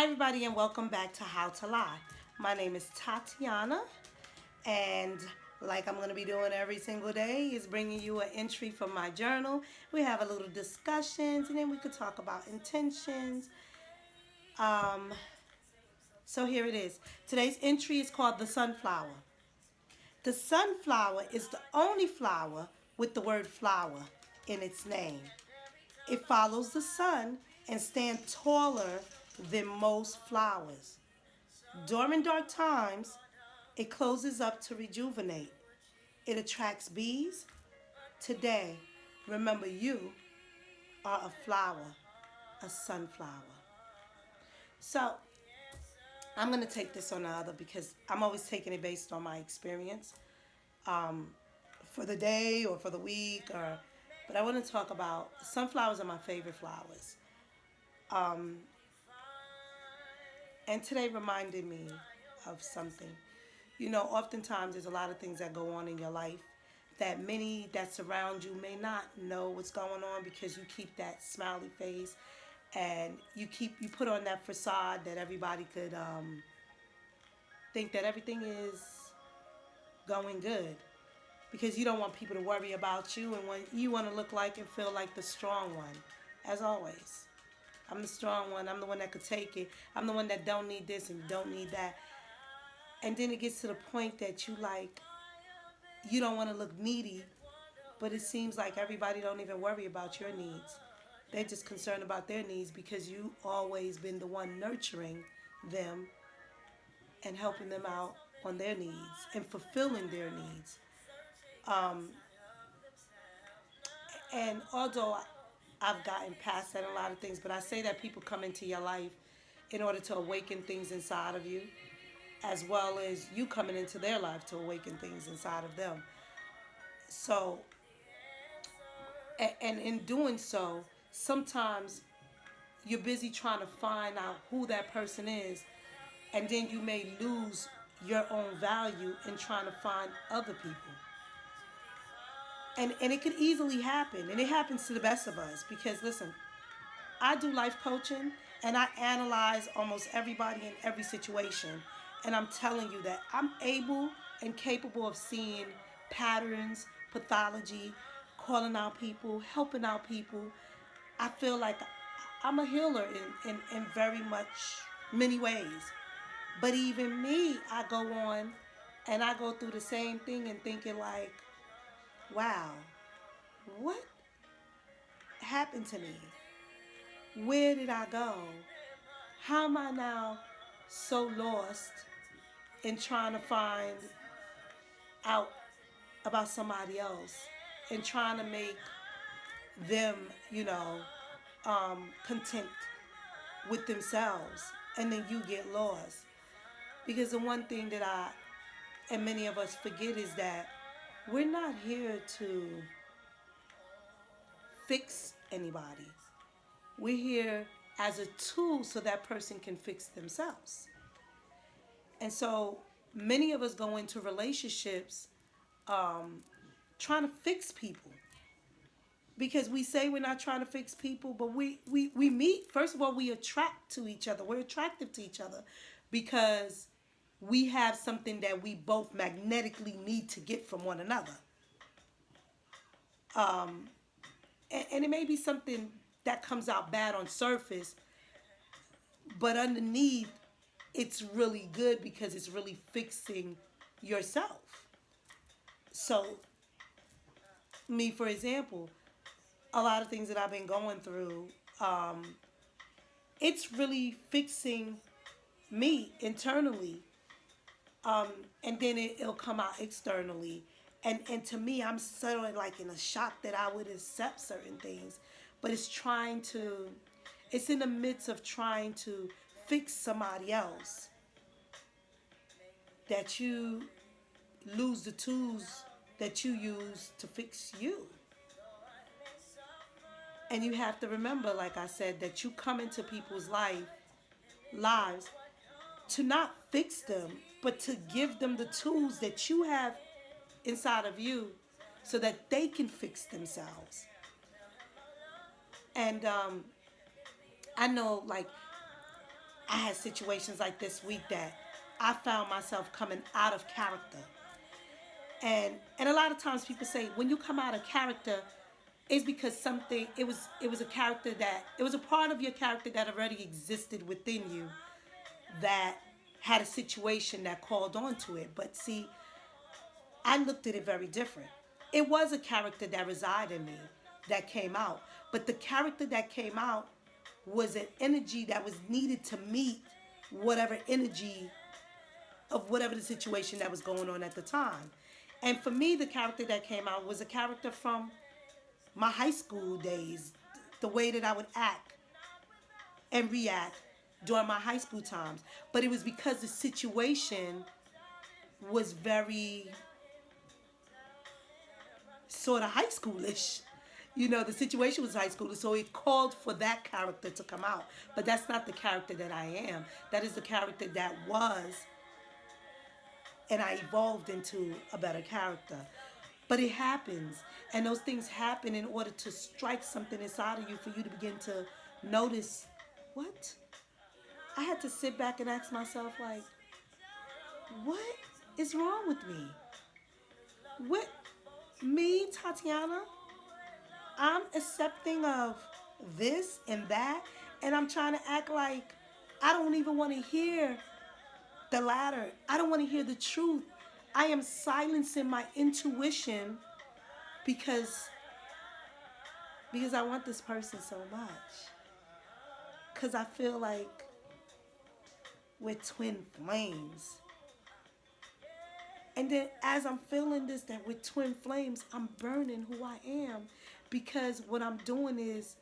Hi, everybody, and welcome back to How to Lie. My name is Tatiana, and like I'm going to be doing every single day, is bringing you an entry from my journal. We have a little discussions, and then we could talk about intentions. Um, so here it is. Today's entry is called the sunflower. The sunflower is the only flower with the word flower in its name. It follows the sun and stands taller than most flowers. During dark times, it closes up to rejuvenate. It attracts bees. Today, remember you are a flower, a sunflower. So, I'm going to take this on the other because I'm always taking it based on my experience um, for the day or for the week. But I want to talk about sunflowers are my favorite flowers. Um, and today reminded me of something. You know, oftentimes there's a lot of things that go on in your life that many that surround you may not know what's going on because you keep that smiley face and you put on that facade that everybody could think that everything is going good because you don't want people to worry about you and when you want to look like and feel like the strong one. As always, I'm the strong one. I'm the one that could take it. I'm the one that don't need this and don't need that. And then it gets to the point that you don't want to look needy, but it seems like everybody don't even worry about your needs. They're just concerned about their needs because you always been the one nurturing them and helping them out on their needs and fulfilling their needs. Um, and although I've gotten past that in a lot of things, but I say that people come into your life in order to awaken things inside of you, as well as you coming into their life to awaken things inside of them. So, and in doing so, sometimes you're busy trying to find out who that person is, and then you may lose your own value in trying to find other people. And it could easily happen, and it happens to the best of us because listen, I do life coaching and I analyze almost everybody in every situation. And I'm telling you that I'm able and capable of seeing patterns, pathology, calling out people, helping out people. I feel like I'm a healer in very much many ways. But even me, I go on and I go through the same thing and thinking like, wow, what happened to me? Where did I go? How am I now so lost in trying to find out about somebody else and trying to make them, content with themselves, and then you get lost. Because the one thing that I and many of us forget is that we're not here to fix anybody. We're here as a tool so that person can fix themselves. And so many of us go into relationships um, trying to fix people because we say we're not trying to fix people, but we meet. First of all, we attract to each other. We're attractive to each other because we have something that we both magnetically need to get from one another. Um, and it may be something that comes out bad on surface, but underneath, it's really good because it's really fixing yourself. So, me, for example, a lot of things that I've been going through, um, it's really fixing me internally, um, and then it'll come out externally. And to me, I'm sort of like in a shock that I would accept certain things, but it's in the midst of trying to fix somebody else that you lose the tools that you use to fix you. And you have to remember, like I said, that you come into people's lives to not fix them, but to give them the tools that you have inside of you so that they can fix themselves. And I know, like, I had situations like this week that I found myself coming out of character. And a lot of times people say when you come out of character, it's because something it was a character that it was a part of your character that already existed within you that had a situation that called on to it. But see, I looked at it very different. It was a character that resided in me that came out. But the character that came out was an energy that was needed to meet whatever energy of whatever the situation that was going on at the time. And for me, the character that came out was a character from my high school days, the way that I would act and react during my high school times. But it was because the situation was very sort of high schoolish. You know, the situation was high school, so it called for that character to come out. But that's not the character that I am. That is the character that was, and I evolved into a better character. But it happens, and those things happen in order to strike something inside of you for you to begin to notice, what? I had to sit back and ask myself, like, what is wrong with me? What, me, Tatiana? I'm accepting of this and that, and I'm trying to act like I don't even want to hear the latter. I don't want to hear the truth. I am silencing my intuition because I want this person so much. Because I feel like we're twin flames. And then as I'm feeling this, that we're twin flames, I'm burning who I am. Because what I'm doing is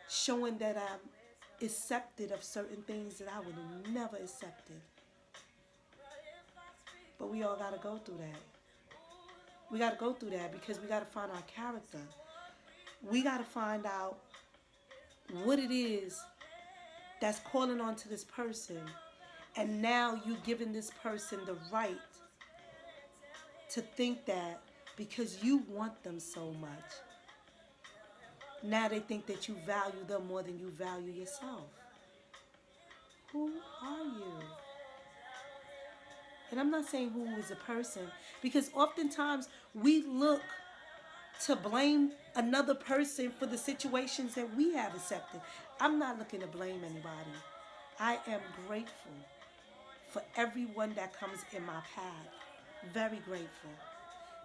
showing that I'm accepted of certain things that I would have never accepted. But we all got to go through that. We got to go through that because we got to find our character. We got to find out what it is that's calling on to this person. And now you giving this person the right to think that because you want them so much, now they think that you value them more than you value yourself. Who are you? And I'm not saying who is a person, because oftentimes we look to blame another person for the situations that we have accepted. I'm not looking to blame anybody. I am grateful for everyone that comes in my path. Very grateful.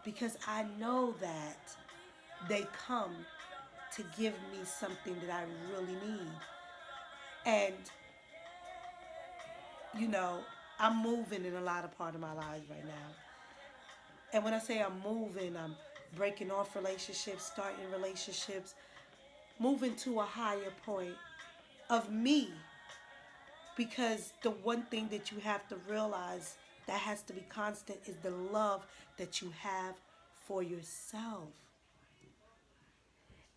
Because I know that they come to give me something that I really need. And, you know, I'm moving in a lot of part of my life right now. And when I say I'm moving, I'm breaking off relationships, starting relationships, moving to a higher point of me. Because the one thing that you have to realize that has to be constant is the love that you have for yourself.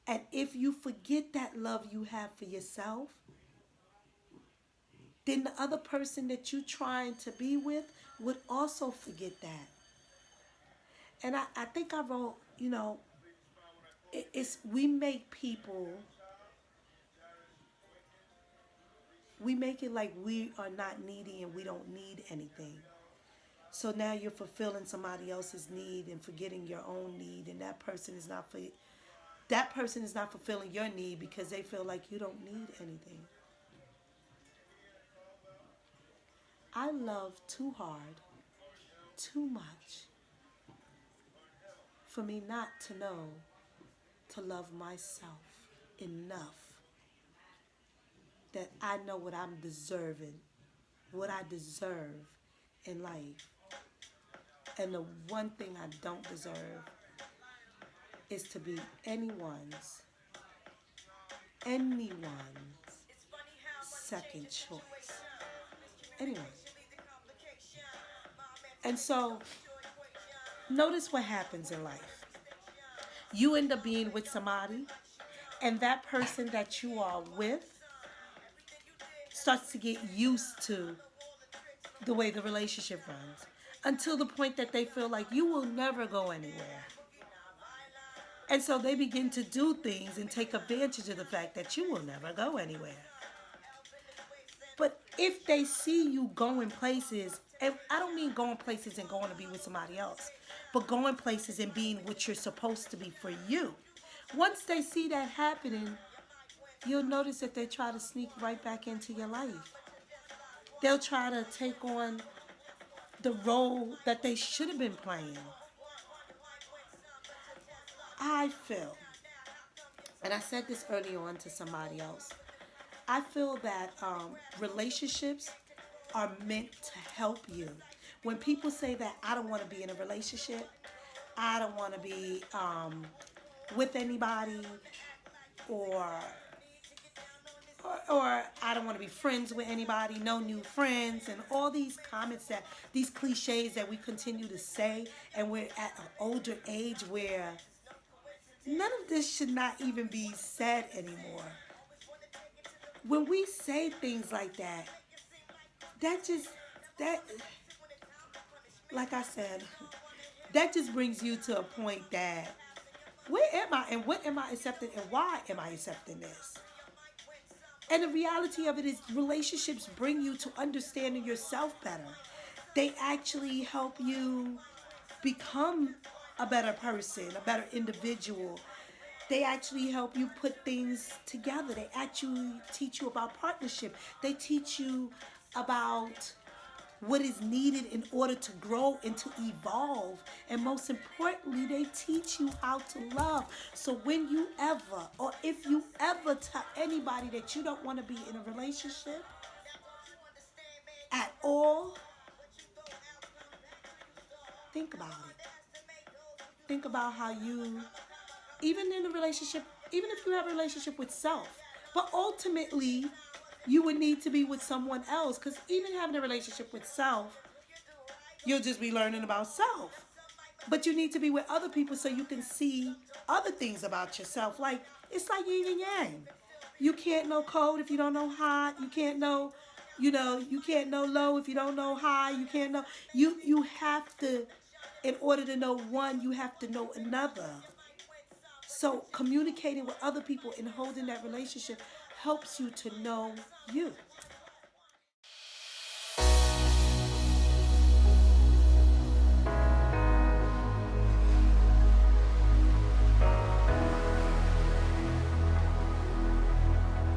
And if you forget that love you have for yourself, then the other person that you're trying to be with would also forget that. And I think I wrote, you know, we make people, we make it like we are not needy and we don't need anything. So now you're fulfilling somebody else's need and forgetting your own need, and that person is not fulfilling your need because they feel like you don't need anything. I love too hard, too much, for me not to know to love myself enough that I know what I'm deserving, what I deserve in life. And the one thing I don't deserve is to be anyone's second choice. Anyone. And so, notice what happens in life. You end up being with somebody, and that person that you are with starts to get used to the way the relationship runs until the point that they feel like you will never go anywhere. And so they begin to do things and take advantage of the fact that you will never go anywhere. But if they see you going places, and I don't mean going places and going to be with somebody else, but going places and being what you're supposed to be for you. Once they see that happening, you'll notice that they try to sneak right back into your life. They'll try to take on the role that they should have been playing. I feel, and I said this early on to somebody else, I feel that relationships are meant to help you. When people say that I don't want to be in a relationship, I don't want to be with anybody, or, or I don't want to be friends with anybody, no new friends, and all these comments that, these cliches that we continue to say, and we're at an older age where none of this should not even be said anymore. When we say things like that, that just, that, like I said, that just brings you to a point that, where am I and what am I accepting and why am I accepting this? And the reality of it is, relationships bring you to understanding yourself better. They actually help you become a better person, a better individual. They actually help you put things together. They actually teach you about partnership. They teach you about what is needed in order to grow and to evolve. And most importantly, they teach you how to love. So when you ever, or if you ever tell anybody that you don't want to be in a relationship at all, think about it. Think about how you, even in a relationship, even if you have a relationship with self, but ultimately you would need to be with someone else, because even having a relationship with self, you'll just be learning about self. But you need to be with other people so you can see other things about yourself. Like, it's like yin and yang. You can't know cold if you don't know hot. You can't know, you can't know low if you don't know high. You can't know, you have to, in order to know one, you have to know another. So communicating with other people and holding that relationship helps you to know you.